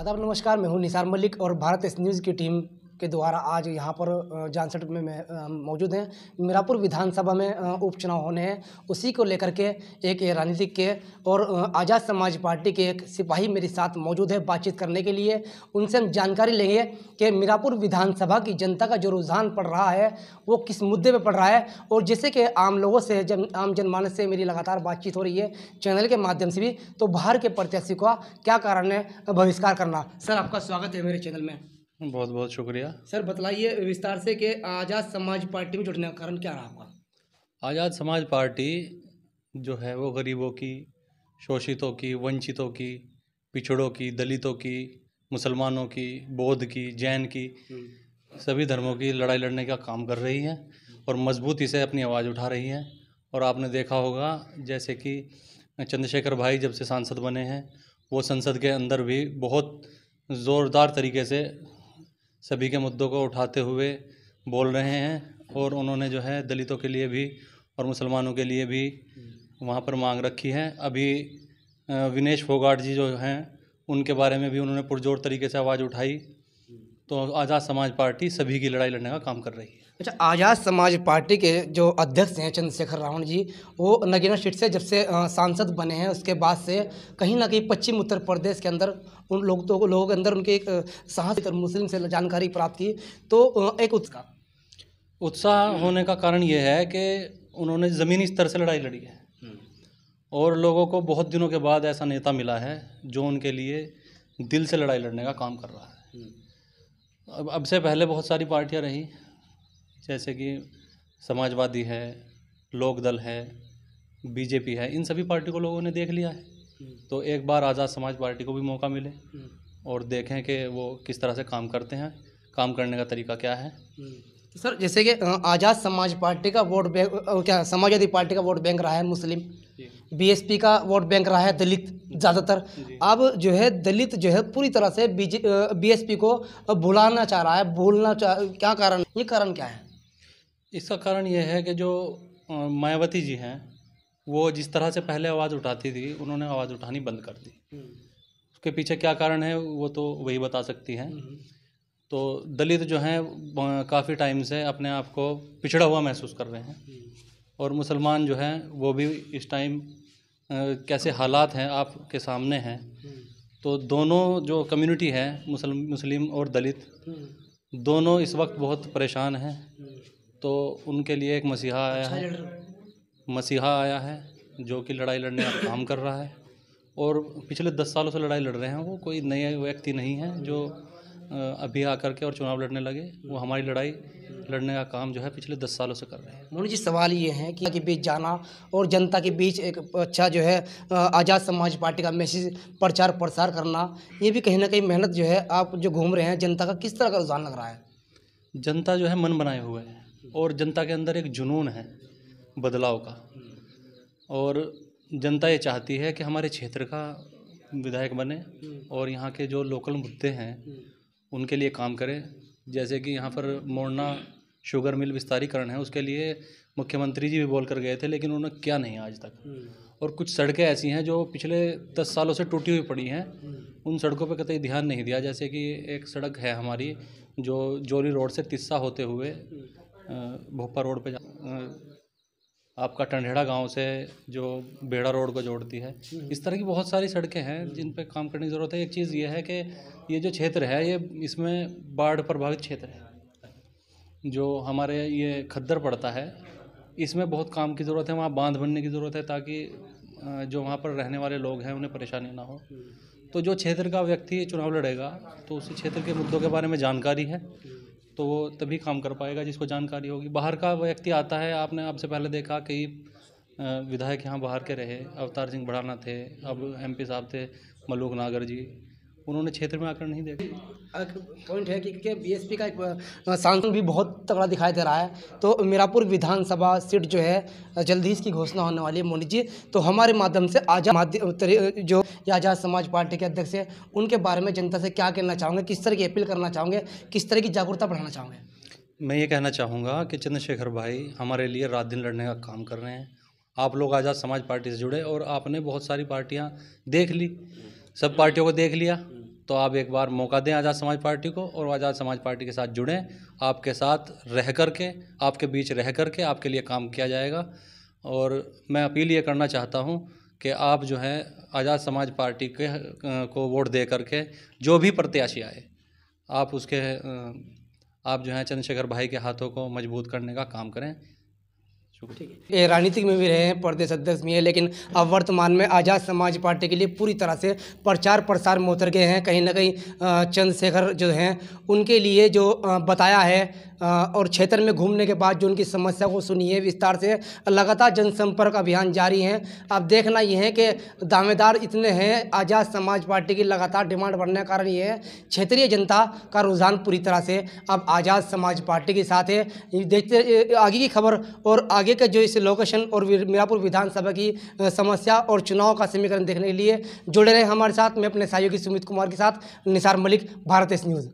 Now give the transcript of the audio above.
आदाब नमस्कार, मैं हूं निसार मलिक और भारत एस न्यूज़ की टीम के द्वारा आज यहाँ पर जानसठ में मौजूद हैं। मीरापुर विधानसभा में उपचुनाव होने हैं, उसी को लेकर के एक राजनीतिक के और आज़ाद समाज पार्टी के एक सिपाही मेरे साथ मौजूद है बातचीत करने के लिए। उनसे हम जानकारी लेंगे कि मीरापुर विधानसभा की जनता का जो रुझान पड़ रहा है वो किस मुद्दे पर पड़ रहा है, और जैसे कि आम लोगों से आम जनमानस से मेरी लगातार बातचीत हो रही है चैनल के माध्यम से भी, तो बाहर के प्रत्याशी का क्या कारण है बहिष्कार करना। सर, आपका स्वागत है मेरे चैनल में। बहुत बहुत शुक्रिया। सर, बतलाइए विस्तार से कि आज़ाद समाज पार्टी में जुड़ने का कारण क्या रहा आपका? आज़ाद समाज पार्टी जो है वो गरीबों की, शोषितों की, वंचितों की, पिछड़ों की, दलितों की, मुसलमानों की, बौद्ध की, जैन की, सभी धर्मों की लड़ाई लड़ने का काम कर रही है और मजबूती से अपनी आवाज़ उठा रही है। और आपने देखा होगा जैसे कि चंद्रशेखर भाई जब से सांसद बने हैं वो संसद के अंदर भी बहुत ज़ोरदार तरीके से सभी के मुद्दों को उठाते हुए बोल रहे हैं, और उन्होंने जो है दलितों के लिए भी और मुसलमानों के लिए भी वहाँ पर मांग रखी है। अभी विनेश फोगाट जी जो हैं उनके बारे में भी उन्होंने पुरजोर तरीके से आवाज़ उठाई। तो आज़ाद समाज पार्टी सभी की लड़ाई लड़ने का काम कर रही है। अच्छा, आज़ाद समाज पार्टी के जो अध्यक्ष हैं चंद्रशेखर रावण जी, वो नगीना सीट से जब से सांसद बने हैं उसके बाद से कहीं ना कहीं पश्चिम उत्तर प्रदेश के अंदर उन लोगों के अंदर उनके एक साहस मुस्लिम से जानकारी प्राप्त की, तो एक उत्साह होने का कारण ये है कि उन्होंने ज़मीनी स्तर से लड़ाई लड़ी है और लोगों को बहुत दिनों के बाद ऐसा नेता मिला है जो उनके लिए दिल से लड़ाई लड़ने का काम कर रहा है। अब से पहले बहुत सारी पार्टियां रही, जैसे कि समाजवादी है, लोकदल है, बीजेपी है, इन सभी पार्टी को लोगों ने देख लिया है। तो एक बार आज़ाद समाज पार्टी को भी मौका मिले और देखें कि वो किस तरह से काम करते हैं, काम करने का तरीका क्या है। तो सर, जैसे कि आज़ाद समाज पार्टी का वोट बैंक क्या समाजवादी पार्टी का वोट बैंक रहा है मुस्लिम, बीएसपी का वोट बैंक रहा है दलित ज़्यादातर। अब जो है दलित जो है पूरी तरह से बीएसपी को भुलाना चाह रहा है, क्या कारण, ये कारण क्या है? इसका कारण ये है कि जो मायावती जी हैं वो जिस तरह से पहले आवाज़ उठाती थी उन्होंने आवाज़ उठानी बंद कर दी। उसके पीछे क्या कारण है वो तो वही बता सकती हैं। तो दलित जो हैं काफ़ी टाइम से अपने आप को पिछड़ा हुआ महसूस कर रहे हैं, और मुसलमान जो हैं वो भी इस टाइम कैसे हालात हैं आपके सामने हैं। तो दोनों जो कम्युनिटी है मुस्लिम और दलित, दोनों इस वक्त बहुत परेशान हैं। तो उनके लिए एक मसीहा आया है जो कि लड़ाई लड़ने का काम कर रहा है, और पिछले 10 सालों से लड़ाई लड़ रहे हैं। वो कोई नए व्यक्ति नहीं है जो अभी आकर के और चुनाव लड़ने लगे। वो हमारी लड़ाई लड़ने का काम जो है पिछले 10 सालों से कर रहे हैं। मोनी जी, सवाल ये है कि के बीच जाना और जनता के बीच एक अच्छा जो है आज़ाद समाज पार्टी का मैसेज प्रचार प्रसार करना, ये भी कहीं ना कहीं मेहनत जो है आप जो घूम रहे हैं, जनता का किस तरह का रुझान लग रहा है? जनता जो है मन बनाए हुए है और जनता के अंदर एक जुनून है बदलाव का, और जनता ये चाहती है कि हमारे क्षेत्र का विधायक बने और यहाँ के जो लोकल मुद्दे हैं उनके लिए काम करें। जैसे कि यहाँ पर मोरना शुगर मिल विस्तारीकरण है, उसके लिए मुख्यमंत्री जी भी बोल कर गए थे, लेकिन उन्होंने किया नहीं आज तक। और कुछ सड़कें ऐसी हैं जो पिछले 10 सालों से टूटी हुई पड़ी हैं, उन सड़कों पर कतई ध्यान नहीं दिया। जैसे कि एक सड़क है हमारी जो जोरी रोड से तिस्सा होते हुए भोपा रोड पे आपका टंडेड़ा गांव से जो बेड़ा रोड को जोड़ती है। इस तरह की बहुत सारी सड़कें हैं जिन पे काम करने की ज़रूरत है। एक चीज़ ये है कि ये जो क्षेत्र है ये इसमें बाढ़ प्रभावित क्षेत्र है, जो हमारे ये खद्दर पड़ता है, इसमें बहुत काम की ज़रूरत है। वहाँ बांध बनने की ज़रूरत है ताकि जो वहाँ पर रहने वाले लोग हैं उन्हें परेशानी ना हो। तो जो क्षेत्र का व्यक्ति चुनाव लड़ेगा तो उसी क्षेत्र के मुद्दों के बारे में जानकारी है, तो वो तभी काम कर पाएगा जिसको जानकारी होगी। बाहर का व्यक्ति आता है, आपने आपसे पहले देखा कई विधायक यहाँ बाहर के रहे, अवतार सिंह भड़ाना थे, अब एमपी साहब थे मलूक नागर जी, उन्होंने क्षेत्र में आकर नहीं देखा। पॉइंट है कि बीएसपी का एक सांसद भी बहुत तगड़ा दिखाई दे रहा है। तो मीरापुर विधानसभा सीट जो है जल्दी ही इसकी घोषणा होने वाली है। मोनी जी, तो हमारे माध्यम से आज़ाद समाज पार्टी के अध्यक्ष है, उनके बारे में जनता से क्या कहना चाहोगे, किस तरह की अपील करना चाहोगे, किस तरह की जागरूकता बढ़ाना चाहोगे? मैं ये कहना चाहूँगा कि चंद्रशेखर भाई हमारे लिए रात दिन लड़ने का काम कर रहे हैं। आप लोग आज़ाद समाज पार्टी से जुड़े और आपने बहुत सारी पार्टियाँ देख ली, सब पार्टियों को देख लिया, तो आप एक बार मौका दें आज़ाद समाज पार्टी को और आज़ाद समाज पार्टी के साथ जुड़ें। आपके साथ रह कर के, आपके बीच रह कर के आपके लिए काम किया जाएगा। और मैं अपील ये करना चाहता हूँ कि आप जो है आज़ाद समाज पार्टी के को वोट दे करके जो भी प्रत्याशी आए, आप उसके आप जो है चंद्रशेखर भाई के हाथों को मजबूत करने का काम करें। ठीक है। ये राजनीतिक में भी रहे हैं, प्रदेश अध्यक्ष भी है, लेकिन अब वर्तमान में आज़ाद समाज पार्टी के लिए पूरी तरह से प्रचार प्रसार में उतर गए हैं। कहीं ना कहीं चंद्रशेखर जो हैं उनके लिए जो बताया है और क्षेत्र में घूमने के बाद जो उनकी समस्या को सुनी है विस्तार से, लगातार जनसंपर्क अभियान जारी है। अब देखना यह है कि दावेदार इतने हैं, आज़ाद समाज पार्टी की लगातार डिमांड बढ़ने का कारण ये है क्षेत्रीय जनता का रुझान पूरी तरह से अब आज़ाद समाज पार्टी के साथ है। देखते आगे की खबर और आगे का जो इस लोकेशन और मीरापुर विधानसभा की समस्या और चुनाव का समीकरण देखने के लिए जुड़े रहे हमारे साथ। मैं अपने सहयोगी सुमित कुमार के साथ निसार मलिक, भारत न्यूज़।